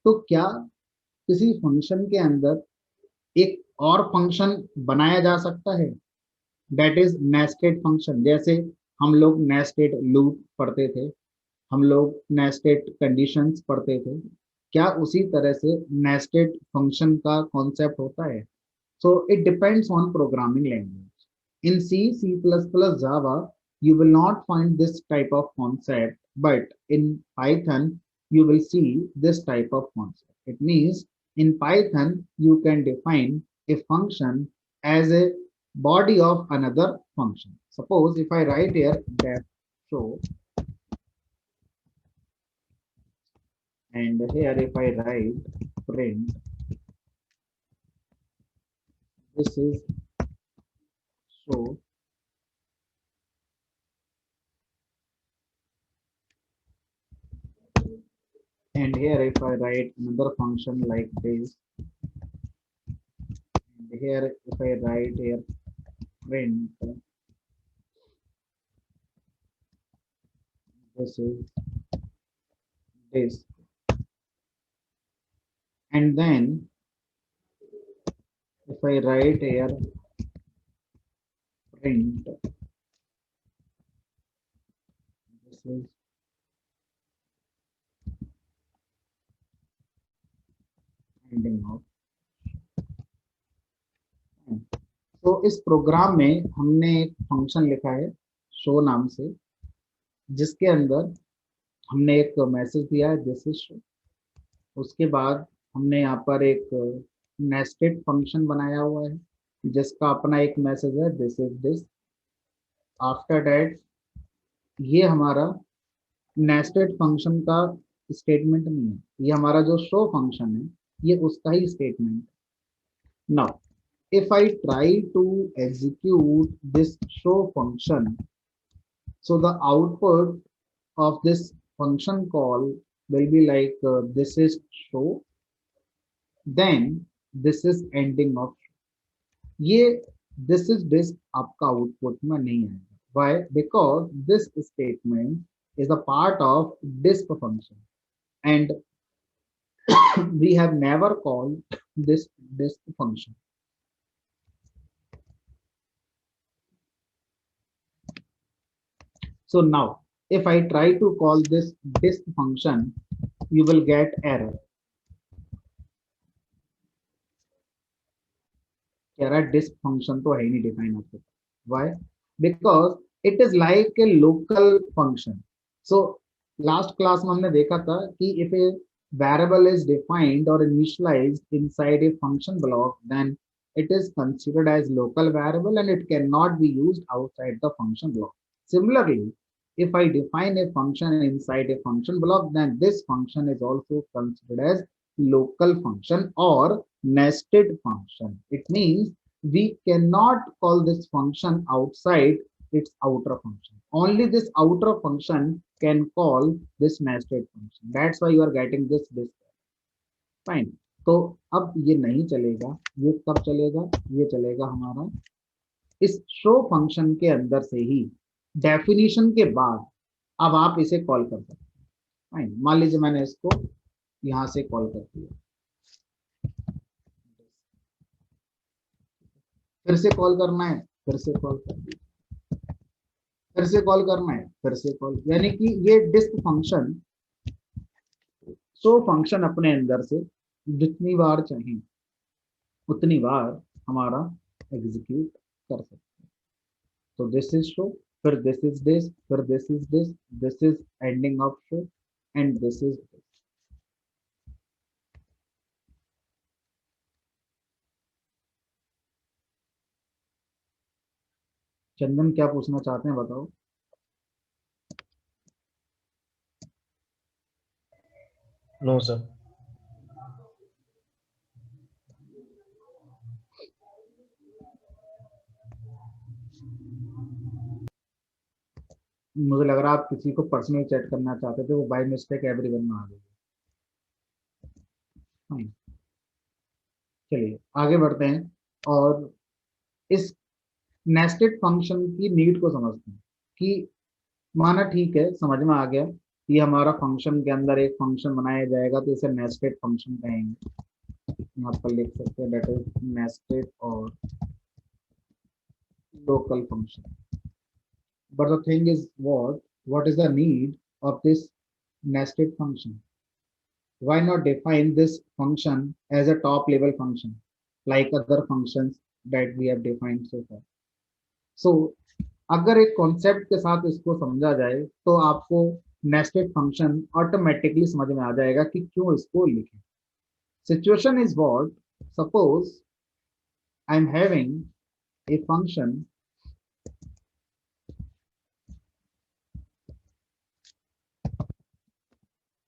तो क्या किसी फंक्शन के अंदर एक और फंक्शन बनाया जा सकता है, दैट इज नेस्टेड फंक्शन। जैसे हम लोग नेस्टेड लूप पढ़ते थे, हम लोग नेस्टेड कंडीशंस पढ़ते थे, क्या उसी तरह से नेस्टेड फंक्शन का कॉन्सेप्ट होता है? So it depends on programming language. In C, C plus plus, Java, you will not find this type of concept, but in Python you will see this type of concept. It means in Python you can define a function as a body of another function. Suppose if I write here def show, and here if I write print, this is show, and here if I write another function like this, and here if I write here print, this is this, and then if I write here print, this is ending of। तो इस programme में हमने एक function लिखा है show नाम से, जिसके अंदर हमने एक मैसेज दिया है दिस इज शो। उसके बाद हमने यहाँ पर एक नेस्टेड फंक्शन बनाया हुआ है जिसका अपना एक मैसेज है this is this. After that ये हमारा नेस्टेड फंक्शन का स्टेटमेंट नहीं है, ये हमारा जो शो फंक्शन है ये उसका ही statement. Now if I try to execute this show function, so the output of this function call will be like this is show, then this is ending of। ये this is this आपका output में नहीं आएगा। Why? Because this statement is a part of disk function, and we have never called this disk function. So now, if I try to call this disk function, you will get error. Error disk function तो है ही नहीं define आपके पास. Why? Because it is like a local function. So last class में हमने देखा था कि if a variable is defined or initialized inside a function block, then it is considered as local variable and it cannot be used outside the function block. Similarly, if I define a function inside a function block, then this function is also considered as local function or nested function. It means we cannot call this function outside its outer function. Only this outer function can call this nested function. That's why you are getting this fine. तो अब ये नहीं चलेगा, ये कब चलेगा? ये चलेगा हमारा इस शो फंक्शन के अंदर से ही डेफिनेशन के बाद। अब आप इसे कॉल कर सकते हैं। फाइन, मान लीजिए मैंने इसको यहां से कॉल कर दिया, फिर से कॉल करना है, फिर से कॉल कर दिया, फिर से कॉल करना है, फिर से कॉल, यानी कि ये डिस्क फंक्शन शो फंक्शन अपने अंदर से जितनी बार चाहे उतनी बार हमारा एग्जीक्यूट कर सकते हैं। तो दिस इज शो, फिर दिस इज दिस, फिर this is this, this is ending of show, and this is this. Chandan क्या पूछना चाहते हैं बताओ? No sir. मुझे लग रहा है आप किसी को पर्सनल चैट करना चाहते थे, वो बाय मिस्टेक एवरीवन में आ गई। हाँ, चलिए आगे बढ़ते हैं और इस नेस्टेड फंक्शन की नीड को समझते हैं कि माना ठीक है समझ में आ गया ये हमारा फंक्शन के अंदर एक फंक्शन बनाया जाएगा तो इसे नेस्टेड फंक्शन कहेंगे। यहाँ पर लिख सकते हैं दैट इज नेस्टेड और local function. But the thing is what is the need of this nested function? Why not define this function as a top level function like other functions that we have defined so far? So अगर एक concept के साथ इसको समझा जाए तो आपको nested function automatically समझ में आ जाएगा कि क्यों इसको लिखें। Situation is what, suppose I am having a function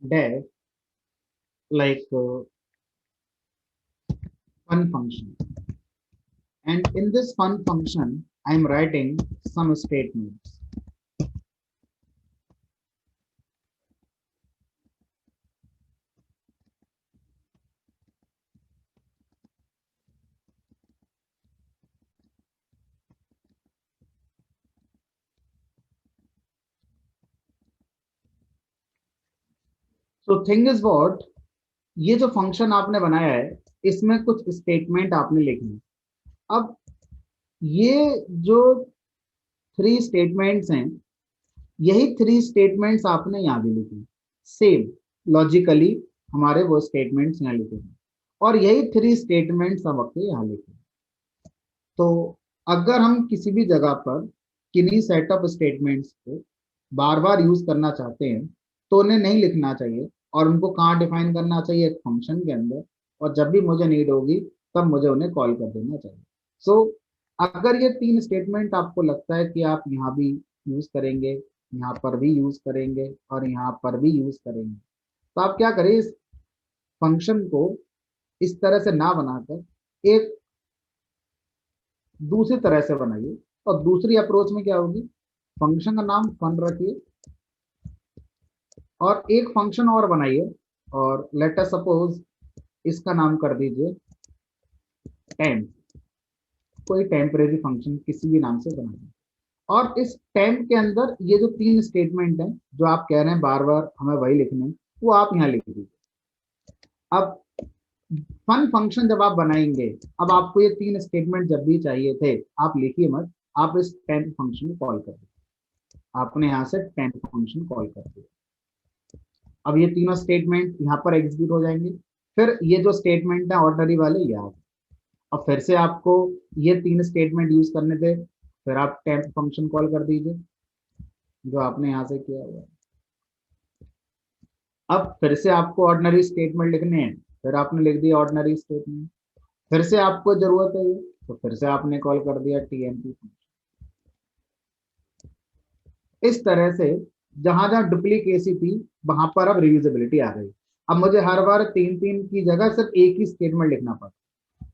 that like fun function, and in this fun function I am writing some statements. So thing is what, ये जो फंक्शन आपने बनाया है इसमें कुछ स्टेटमेंट आपने लिखने। अब ये जो 3 स्टेटमेंट्स हैं, यही 3 स्टेटमेंट्स आपने यहाँ भी लिखे, सेम लॉजिकली हमारे वो स्टेटमेंट्स यहाँ लिखे हैं और यही 3 स्टेटमेंट्स अब आपके यहाँ लिखे। तो अगर हम किसी भी जगह पर किन्हीं सेट ऑफ स्टेटमेंट्स को बार बार यूज करना चाहते हैं तो उन्हें नहीं लिखना चाहिए और उनको कहाँ डिफाइन करना चाहिए, एक फंक्शन के अंदर, और जब भी मुझे नीड होगी तब मुझे उन्हें कॉल कर देना चाहिए। सो अगर ये 3 स्टेटमेंट आपको लगता है कि आप यहाँ भी यूज करेंगे, यहाँ पर भी यूज करेंगे और यहाँ पर भी यूज करेंगे, तो आप क्या करें, इस फंक्शन को इस तरह से ना बनाकर एक दूसरी तरह से बनाइए। और दूसरी अप्रोच में क्या होगी, फंक्शन का नाम फन रखिए और एक फंक्शन और बनाइए और लेट अस सपोज इसका नाम कर दीजिए टेम्प, कोई टेम्परेरी फंक्शन किसी भी नाम से बनाइए। और इस टेम्प के अंदर ये जो 3 स्टेटमेंट हैं जो आप कह रहे हैं बार बार हमें वही लिखने, वो आप यहाँ लिख दीजिए। अब फन फंक्शन जब आप बनाएंगे, अब आपको ये 3 स्टेटमेंट जब भी चाहिए थे आप लिखिए मत, आप इस टेम्प फंक्शन को कॉल कर दीजिए। आपने यहाँ से टेम्प फंक्शन कॉल कर दिया। अब ये तीनों स्टेटमेंट यहाँ पर एग्जीक्यूट हो जाएंगे। फिर ये जो स्टेटमेंट है ऑर्डनरी वाले याद, और फिर से आपको ये 3 स्टेटमेंट यूज करने थे, फिर आप टेम्प फंक्शन कॉल कर दीजिए जो आपने यहाँ से किया हुआ है। अब फिर से आपको ऑर्डिनरी स्टेटमेंट लिखने हैं, फिर आपने लिख दिया ऑर्डिनरी स्टेटमेंट। फिर से आपको जरूरत है ये, तो फिर से आपने कॉल कर दिया टीएमपी फंक्शन। इस तरह से जहां जहां डुप्लीकेसी थी वहां पर अब रियूजेबिलिटी आ गई। अब मुझे हर बार 3 की जगह सिर्फ एक ही स्टेटमेंट लिखना पड़ता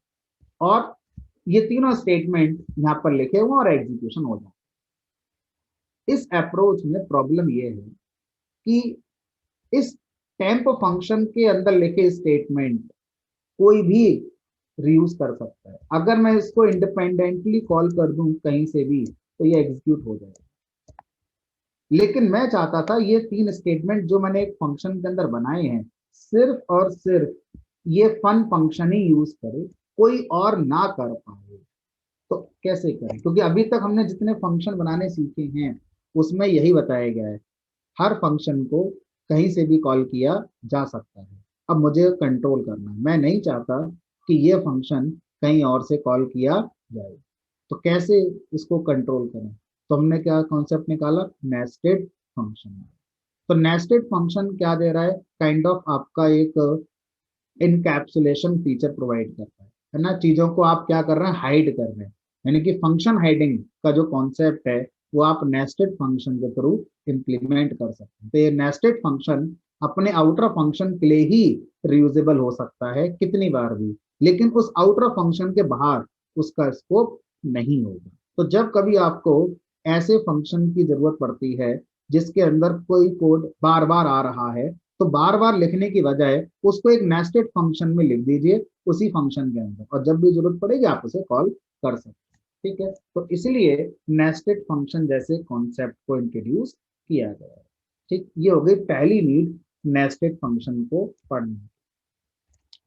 और ये तीनों स्टेटमेंट यहाँ पर लिखे हुए और एग्जीक्यूशन हो जाए। इस अप्रोच में प्रॉब्लम ये है कि इस टेम्प फंक्शन के अंदर लिखे स्टेटमेंट कोई भी रीयूज कर सकता है। अगर मैं इसको इंडिपेंडेंटली कॉल कर दूं कहीं से भी तो ये एग्जीक्यूट हो जाएगा। लेकिन मैं चाहता था ये 3 स्टेटमेंट जो मैंने एक फंक्शन के अंदर बनाए हैं सिर्फ और सिर्फ ये फन फंक्शन ही यूज करे, कोई और ना कर पाए। तो कैसे करें, क्योंकि अभी तक हमने जितने फंक्शन बनाने सीखे हैं उसमें यही बताया गया है हर फंक्शन को कहीं से भी कॉल किया जा सकता है। अब मुझे कंट्रोल करना है, मैं नहीं चाहता कि ये फंक्शन कहीं और से कॉल किया जाए, तो कैसे इसको कंट्रोल करें। तो हमने क्या कॉन्सेप्ट निकाला, नेस्टेड फंक्शन। तो नेस्टेड फंक्शन क्या दे रहा है, काइंड ऑफ आपका एक इनकैप्सुलेशन फीचर प्रोवाइड करता है ना। चीजों को आप क्या कर रहे हैं, हाइड कर रहे हैं, यानी कि फंक्शन हाइडिंग का जो कॉन्सेप्ट है वो आप नेस्टेड फंक्शन के थ्रू इंप्लीमेंट कर सकते हैं। तो ये नेस्टेड फंक्शन अपने आउटर फंक्शन के लिए ही रियूजेबल हो सकता है कितनी बार भी, लेकिन उस आउटर फंक्शन के बाहर उसका स्कोप नहीं होगा। तो जब कभी आपको ऐसे फंक्शन की जरूरत पड़ती है जिसके अंदर कोई कोड बार बार आ रहा है, तो बार बार लिखने की बजाय उसको एक नेस्टेड फंक्शन में लिख दीजिए उसी फंक्शन के अंदर, और जब भी जरूरत पड़ेगी आप उसे कॉल कर सकते हैं। ठीक है, तो इसलिए नेस्टेड फंक्शन जैसे कॉन्सेप्ट को इंट्रोड्यूस किया गया है। ठीक, ये हो गई पहली नीड नेस्टेड फंक्शन को पढ़ने,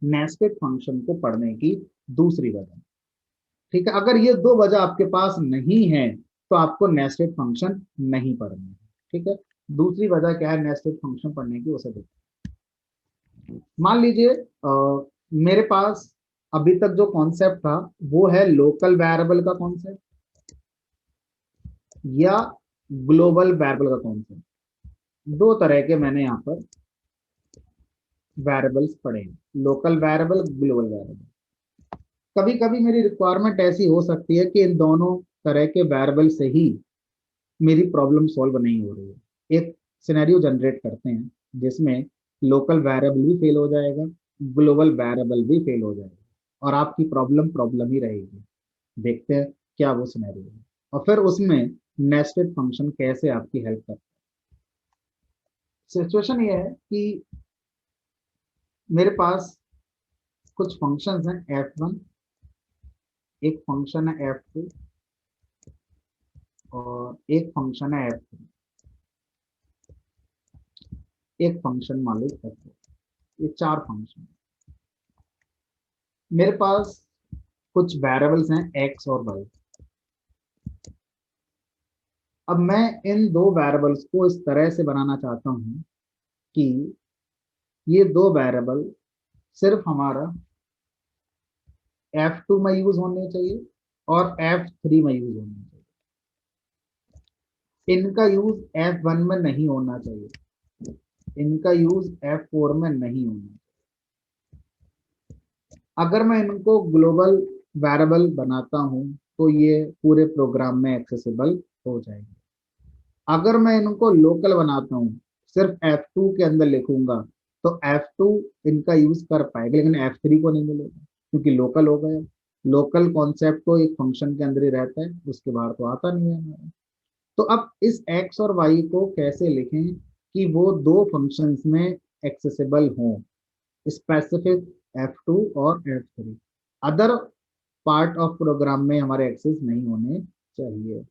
नेस्टेड फंक्शन को पढ़ने की दूसरी वजह। ठीक है, अगर ये दो वजह आपके पास नहीं है तो आपको नेस्टेड फंक्शन नहीं पढ़ना है। ठीक है, दूसरी वजह क्या है नेस्टेड फंक्शन पढ़ने की, उसे देखो। मान लीजिए मेरे पास अभी तक जो कॉन्सेप्ट था वो है लोकल वेरिएबल का कॉन्सेप्ट या ग्लोबल वेरिएबल का कॉन्सेप्ट। दो तरह के मैंने यहाँ पर वेरिएबल्स पढ़े हैं, लोकल वेरिएबल, ग्लोबल वेरिएबल। कभी कभी मेरी रिक्वायरमेंट ऐसी हो सकती है कि इन दोनों तरह के वेरिएबल से ही मेरी प्रॉब्लम सॉल्व नहीं हो रही है। एक सिनेरियो जनरेट करते हैं जिसमें लोकल वेरिएबल भी फेल हो जाएगा, ग्लोबल वेरिएबल भी फेल हो जाएगा और आपकी प्रॉब्लम प्रॉब्लम ही रहेगी। देखते हैं क्या वो सिनेरियो है और फिर उसमें नेस्टेड फंक्शन कैसे आपकी हेल्प करता है। सिचुएशन ये है कि मेरे पास कुछ फंक्शंस हैं f1, एक फंक्शन है f2 और एक फंक्शन है f3, एक फंक्शन मान लो f4। ये चार फंक्शन। मेरे पास कुछ वेरिएबल्स हैं x और y। अब मैं इन दो वेरिएबल्स को इस तरह से बनाना चाहता हूं कि ये दो वेरिएबल सिर्फ हमारा f2 में यूज होने चाहिए और f3 में यूज होने चाहिए। इनका यूज f1 में नहीं होना चाहिए, इनका यूज f4 में नहीं होना चाहिए। अगर मैं इनको ग्लोबल वेरिएबल बनाता हूं तो ये पूरे प्रोग्राम में एक्सेसिबल हो जाएंगे। अगर मैं इनको लोकल बनाता हूँ, सिर्फ F2 के अंदर लिखूंगा तो F2 इनका यूज कर पाएगा लेकिन F3 को नहीं मिलेगा क्योंकि लोकल हो गया। लोकल कॉन्सेप्ट तो एक फंक्शन के अंदर ही रहता है, उसके बाहर तो आता नहीं है हमारा। तो अब इस x और y को कैसे लिखें कि वो दो फंक्शंस में एक्सेसिबल हों, स्पेसिफिक F2 और F3, other part of programme में हमारे एक्सेस नहीं होने चाहिए।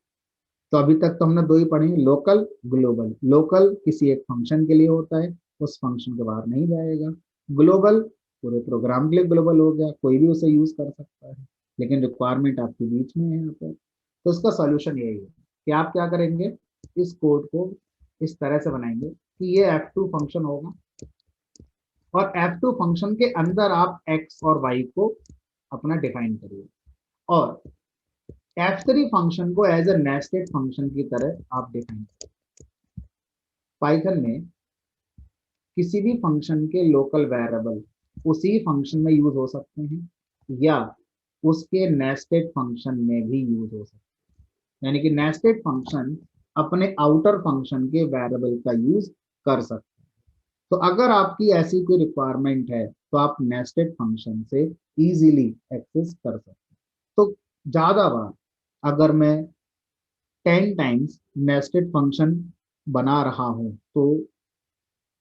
तो अभी तक तो हमने दो ही पढ़े, लोकल ग्लोबल। लोकल किसी एक फंक्शन के लिए होता है, उस फंक्शन के बाहर नहीं जाएगा। ग्लोबल पूरे प्रोग्राम के लिए ग्लोबल हो गया, कोई भी उसे यूज कर सकता है, लेकिन रिक्वायरमेंट आपके बीच में है यहाँ पर। तो इसका सॉल्यूशन यही है कि आप क्या करेंगे, इस कोड को इस तरह से बनाएंगे कि ये F2 फंक्शन होगा और F2 फंक्शन के अंदर आप x और y को अपना डिफाइन करिए और F3 फंक्शन को एज ए नेस्टेड फंक्शन की तरह आप डिफाइन करें। पाइथन में किसी भी फंक्शन के लोकल वेरिएबल उसी फंक्शन में यूज हो सकते हैं या उसके नेस्टेड फंक्शन में भी यूज हो सकते हैं, यानी कि नेस्टेड फंक्शन अपने आउटर फंक्शन के वेरिएबल का यूज कर सकते हैं। तो अगर आपकी ऐसी कोई रिक्वायरमेंट है तो आप नेस्टेड फंक्शन से इजीली एक्सेस कर सकते हैं। तो ज्यादा बार अगर मैं 10 टाइम्स नेस्टेड फंक्शन बना रहा हूं तो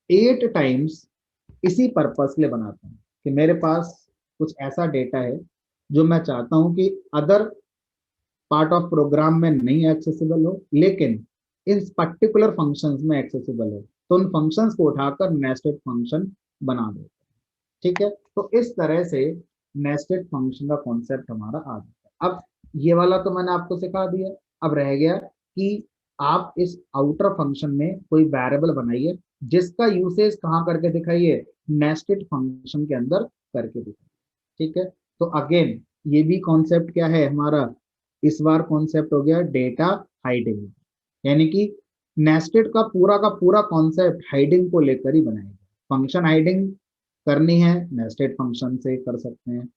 8 टाइम्स इसी पर्पस के लिए बनाता हूँ कि मेरे पास कुछ ऐसा डेटा है जो मैं चाहता हूं कि अदर पार्ट ऑफ प्रोग्राम में नहीं एक्सेसिबल हो लेकिन इन पर्टिकुलर फंक्शंस में एक्सेसिबल हो, तो उन फंक्शंस को उठाकर नेस्टेड फंक्शन बना देते हैं। ठीक है, तो इस तरह से नेस्टेड फंक्शन का कॉन्सेप्ट हमारा आ जाता है। अब ये वाला तो मैंने आपको सिखा दिया, अब रह गया कि आप इस आउटर फंक्शन में कोई वेरिएबल बनाइए जिसका यूसेज कहाँ करके दिखाइए, नेस्टेड फंक्शन के अंदर करके दिखाइए। ठीक है, तो अगेन ये भी कॉन्सेप्ट क्या है हमारा, इस बार कॉन्सेप्ट हो गया डेटा हाइडिंग, यानी कि नेस्टेड का पूरा कॉन्सेप्ट हाइडिंग को लेकर ही बनाएगा। फंक्शन हाइडिंग करनी है नेस्टेड फंक्शन से कर सकते हैं,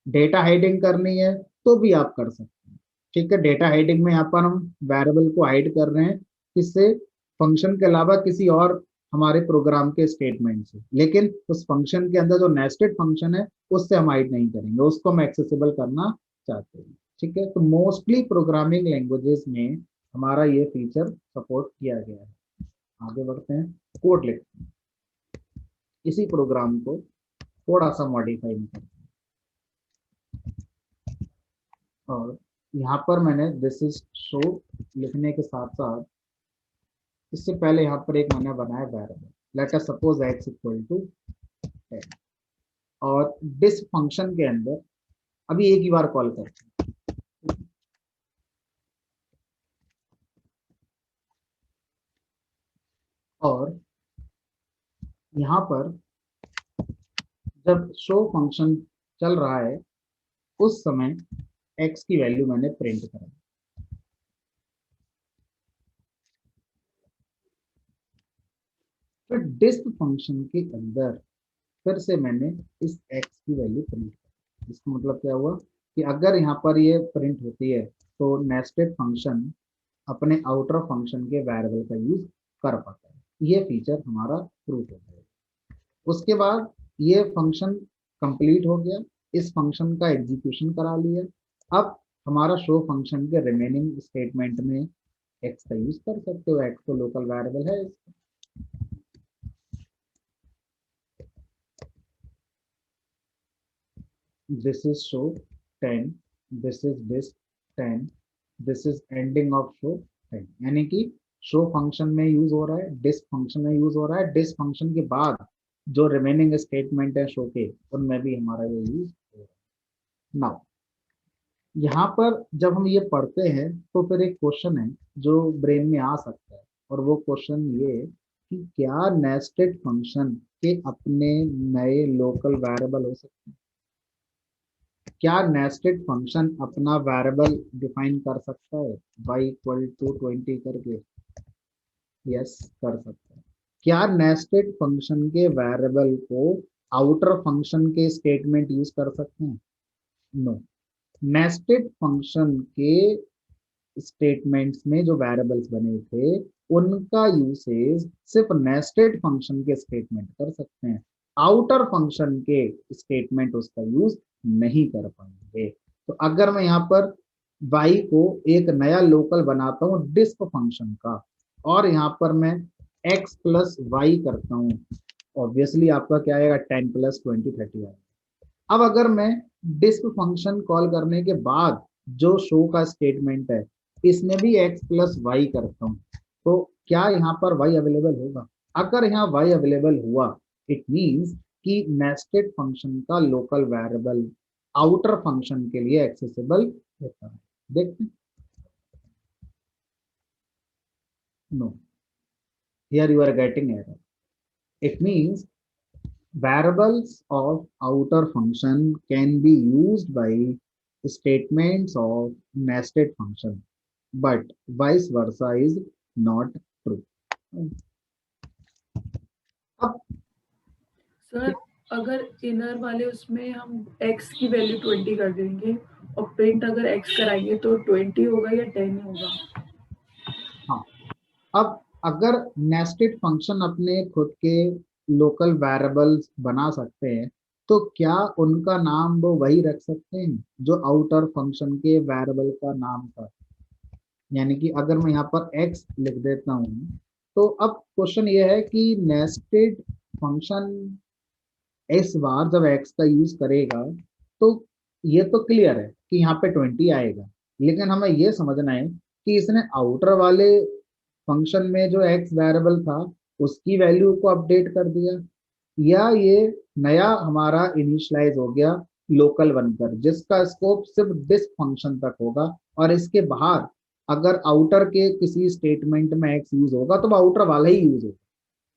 डेटा हाइडिंग करनी है तो भी आप कर सकते हैं। ठीक है, डेटा हाइडिंग में यहाँ पर हम वेरिएबल को हाइड कर रहे हैं, किससे, फंक्शन के अलावा किसी और हमारे प्रोग्राम के स्टेटमेंट से, लेकिन उस फंक्शन के अंदर जो नेस्टेड फंक्शन है उससे हम हाइड नहीं करेंगे, उसको हम एक्सेसिबल करना चाहते हैं। ठीक है, तो मोस्टली प्रोग्रामिंग लैंग्वेजेस में हमारा ये फीचर सपोर्ट किया गया है। आगे बढ़ते हैं, कोड लिखते हैं, इसी प्रोग्राम को थोड़ा सा मॉडिफाई करते हैं और यहाँ पर मैंने दिस इज शो लिखने के साथ साथ इससे पहले यहाँ पर एक मैंने बनाया variable, let us suppose x equal to 10, और दिस फंक्शन के अंदर अभी एक ही बार कॉल करते हैं, और यहाँ पर जब शो फंक्शन चल रहा है उस समय x की वैल्यू मैंने प्रिंट करा। फिर डिस्प फंक्शन के अंदर फिर से मैंने इस x की वैल्यू प्रिंट करी। इसका मतलब क्या हुआ कि अगर यहाँ पर ये प्रिंट होती है तो नेस्टेड फंक्शन अपने आउटर फंक्शन के वेरिएबल का यूज कर पाता है। ये फीचर हमारा प्रूफ हो गया। उसके बाद ये फंक्शन कंप्लीट हो गया, इस फंक्शन का एग्जीक्यूशन करा लिया। अब हमारा शो फंक्शन के रिमेनिंग स्टेटमेंट में x का यूज कर सकते हो, x तो लोकल वेरिएबल है। This is show 10, this is this 10, this is ending of show 10, यानी कि शो फंक्शन में यूज हो रहा है, डिस्प फंक्शन में यूज हो रहा है, डिस्प फंक्शन के बाद जो रिमेनिंग स्टेटमेंट है शो के उनमें भी हमारा ये यूज हो रहा है। नाउ यहाँ पर जब हम ये पढ़ते हैं तो फिर एक क्वेश्चन है जो ब्रेन में आ सकता है, और वो क्वेश्चन ये कि क्या नेस्टेड फंक्शन के अपने नए लोकल वेरिएबल हो सकते हैं? क्या नेस्टेड फंक्शन अपना वेरिएबल डिफाइन कर सकता है y इक्वल टू 20 करके? यस, कर सकता है। क्या नेस्टेड फंक्शन के वेरिएबल को आउटर फंक्शन के स्टेटमेंट यूज कर सकते हैं? नो। नेस्टेड फंक्शन के स्टेटमेंट्स में जो वेरिएबल्स बने थे उनका यूसेज सिर्फ नेस्टेड फंक्शन के स्टेटमेंट कर सकते हैं, आउटर फंक्शन के स्टेटमेंट उसका यूज नहीं कर पाएंगे। तो अगर मैं यहाँ पर y को एक नया लोकल बनाता हूँ डिस्प फंक्शन का, और यहाँ पर मैं x प्लस वाई करता हूँ, ऑब्वियसली आपका क्या आएगा, 10 प्लस 20 30 आएगा। अब अगर मैं डिस्प फंक्शन कॉल करने के बाद जो शो का स्टेटमेंट है इसमें भी x प्लस वाई करता हूँ, तो क्या यहाँ पर y अवेलेबल होगा? अगर यहाँ y अवेलेबल हुआ इट मीन्स कि नेस्टेड फंक्शन का लोकल वेरिएबल आउटर फंक्शन के लिए एक्सेसिबल होता है। देखते हैं। No, here you are getting error. It means variables of outer function can be used by statements of nested function, but vice versa is not true. अब sir अगर inner वाले उसमें हम x की वैल्यू 20 कर देंगे और प्रिंट अगर x कराएंगे तो 20 होगा या 10 होगा? हाँ, अब अगर नेस्टेड फंक्शन अपने खुद के लोकल वेरिएबल्स बना सकते हैं तो क्या उनका नाम वो वही रख सकते हैं जो आउटर फंक्शन के वेरिएबल का नाम था? यानी कि अगर मैं यहाँ पर x लिख देता हूँ तो अब क्वेश्चन ये है कि नेस्टेड फंक्शन इस बार जब x का यूज करेगा तो ये तो क्लियर है कि यहाँ पे 20 आएगा, लेकिन हमें ये समझना है कि इसने आउटर वाले फंक्शन में जो x वेरिएबल था उसकी वैल्यू को अपडेट कर दिया, या ये नया हमारा इनिशियलाइज हो गया लोकल बनकर जिसका स्कोप सिर्फ डिस्प फंक्शन तक होगा, और इसके बाहर अगर आउटर के किसी स्टेटमेंट में x यूज होगा तो वो आउटर वाला ही यूज होगा।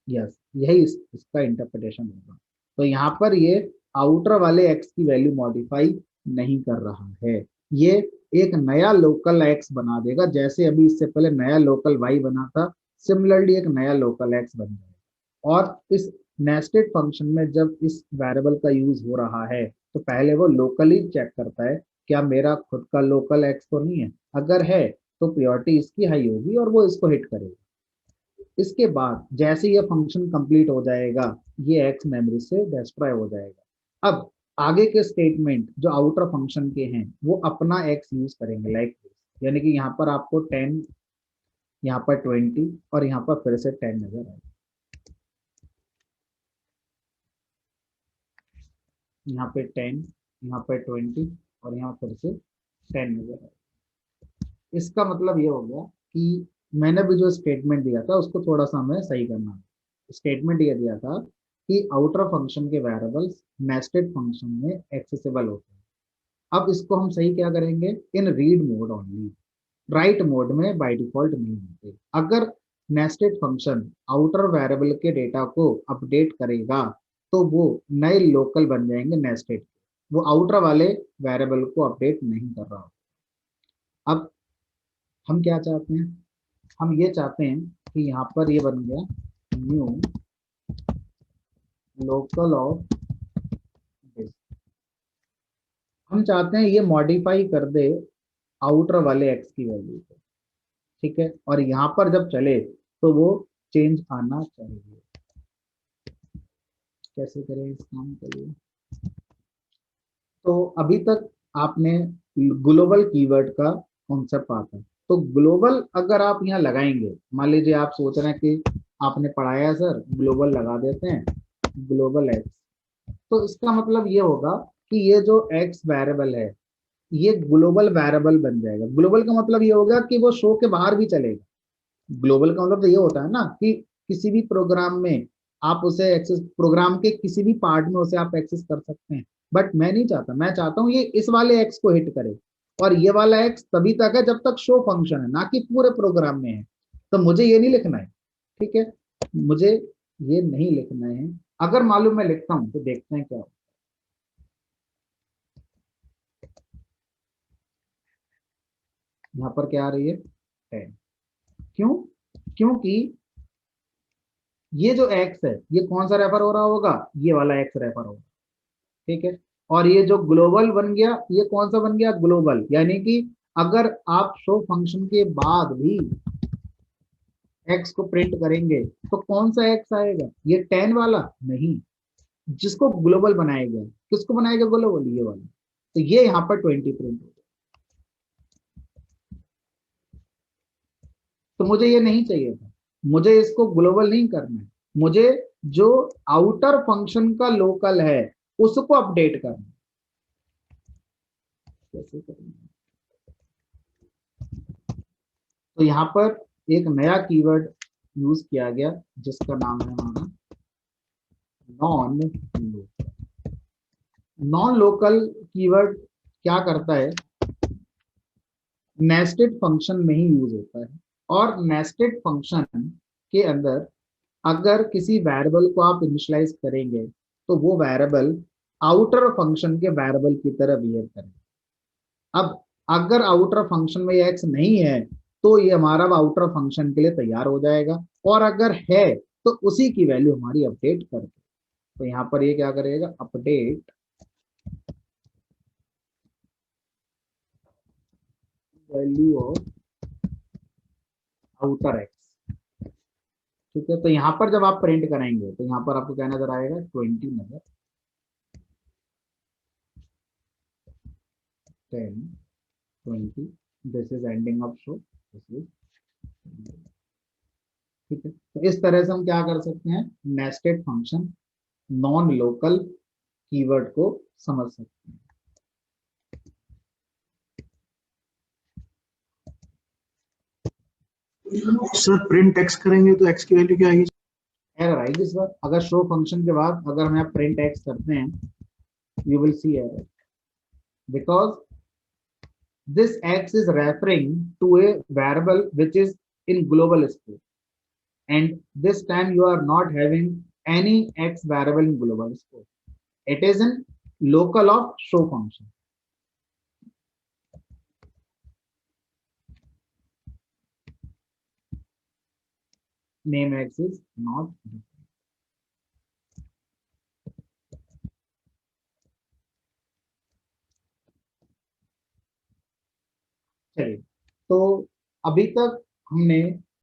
यस, यही इसका इंटरप्रिटेशन होगा। तो यहाँ पर ये आउटर वाले x की वैल्यू मॉडिफाई नहीं कर रहा है, ये एक नया लोकल x बना देगा, जैसे अभी इससे पहले नया लोकल y बना था, सिमिलरली एक नया लोकल x बन जाएगा। और इस नेस्टेड फंक्शन में जब इस वेरिएबल का यूज हो रहा है तो पहले वो लोकली चेक करता है क्या मेरा खुद का लोकल x तो नहीं है, अगर है तो प्रायोरिटी इसकी हाई होगी और वो इसको हिट करेगा। इसके बाद जैसे ये फंक्शन कंप्लीट हो जाएगा ये x मेमोरी से डिस्ट्रॉय हो जाएगा। अब आगे के स्टेटमेंट जो आउटर फंक्शन के हैं वो अपना x यूज करेंगे, लाइक यानी कि यहाँ पर आपको 10, यहाँ पर 20 और यहाँ पर फिर से 10 नजर आएगा, यहाँ पे 10, यहाँ पे 20 और यहाँ फिर से 10 नजर आएगा। इसका मतलब ये हो गया कि मैंने भी जो स्टेटमेंट दिया था उसको थोड़ा सा हमें सही करना। स्टेटमेंट ये दिया था कि आउटर फंक्शन के वेरिएबल्स नेस्टेड फंक्शन में एक्सेसिबल होते हैं। अब इसको हम सही क्या करेंगे, in read mode only, write mode में बाय डिफॉल्ट नहीं होते। अगर नेस्टेड फंक्शन आउटर वेरिएबल के डेटा को अपडेट करेगा तो वो नए लोकल बन जाएंगे नेस्टेड, वो आउटर वाले वेरिएबल को अपडेट नहीं कर रहा। अब हम क्या चाहते हैं, हम ये चाहते हैं कि यहाँ पर ये बन गया न्यू लोकल ऑफ दिस। हम चाहते हैं ये मॉडिफाई कर दे आउटर वाले एक्स की वैल्यू को, ठीक है, और यहाँ पर जब चले तो वो चेंज आना चाहिए। कैसे करें इस काम के लिए? तो अभी तक आपने ग्लोबल कीवर्ड का कॉन्सेप्ट आता है। तो ग्लोबल अगर आप यहाँ लगाएंगे, मान लीजिए आप सोच रहे हैं कि आपने पढ़ाया सर ग्लोबल लगा देते हैं, ग्लोबल एक्स, तो इसका मतलब ये होगा कि ये जो एक्स वेरिएबल है ये ग्लोबल वेरिएबल बन जाएगा। ग्लोबल का मतलब ये होगा कि वो शो के बाहर भी चलेगा। ग्लोबल का मतलब तो ये होता है ना कि किसी भी प्रोग्राम में आप उसे एक्सेस, प्रोग्राम के किसी भी पार्ट में उसे आप एक्सेस कर सकते हैं। बट मैं नहीं चाहता, मैं चाहता हूं ये इस वाले एक्स को हिट करे, और ये वाला एक्स तभी तक है जब तक शो फंक्शन है, ना कि पूरे प्रोग्राम में है। तो मुझे ये नहीं लिखना है, ठीक है, मुझे ये नहीं लिखना है। अगर मालूम मैं लिखता हूं तो देखते हैं क्या होता है। यहाँ पर क्या आ रही है 10, क्यों? क्योंकि ये जो एक्स है ये कौन सा रेफर हो रहा होगा, ये वाला एक्स रेफर होगा, ठीक है। और ये जो ग्लोबल बन गया ये कौन सा बन गया, ग्लोबल, यानी कि अगर आप शो फंक्शन के बाद भी एक्स को प्रिंट करेंगे तो कौन सा एक्स आएगा, ये 10 वाला नहीं, जिसको ग्लोबल बनाया गया। किसको बनाया गया ग्लोबल, ये वाला। तो ये यहाँ पर 20 प्रिंट हो गया। तो मुझे ये नहीं चाहिए था, मुझे इसको ग्लोबल नहीं करना है, मुझे जो आउटर फंक्शन का लोकल है उसको अपडेट करना है। कैसे करेंगे? तो यहाँ पर एक नया कीवर्ड यूज किया गया जिसका नाम है हमारा non local. Non local keyword क्या करता है, नेस्टेड फंक्शन में ही यूज होता है। और नेस्टेड फंक्शन के अंदर अगर किसी वेरिएबल को आप इनिशियलाइज करेंगे तो वो वेरिएबल आउटर फंक्शन के वेरिएबल की तरह बिहेव करेगा। अब अगर आउटर फंक्शन में ये एक्स नहीं है तो ये हमारा आउटर फंक्शन के लिए तैयार हो जाएगा, और अगर है तो उसी की वैल्यू हमारी अपडेट कर दे। तो यहाँ पर ये क्या करेगा, update value of outer x, ठीक है। तो यहाँ पर जब आप प्रिंट करेंगे तो यहाँ पर आपको क्या नजर आएगा, 20 नजर, 10, 20, this is ending of show, this is, ठीक है। तो इस तरह से हम क्या कर सकते हैं, nested function non local keyword को समझ सकते हैं। सर प्रिंट एक्स करेंगे तो एक्स की वैल्यू क्या आएगी? एरर आएगी इस बार, अगर शो फंक्शन के बाद अगर हम यहाँ प्रिंट एक्स करते हैं, you will see error, because this x is referring to a variable which is in global scope, and this time you are not having any x variable in global scope, it is in local of show function. Name x is not different. चलिए, तो अभी तक हमने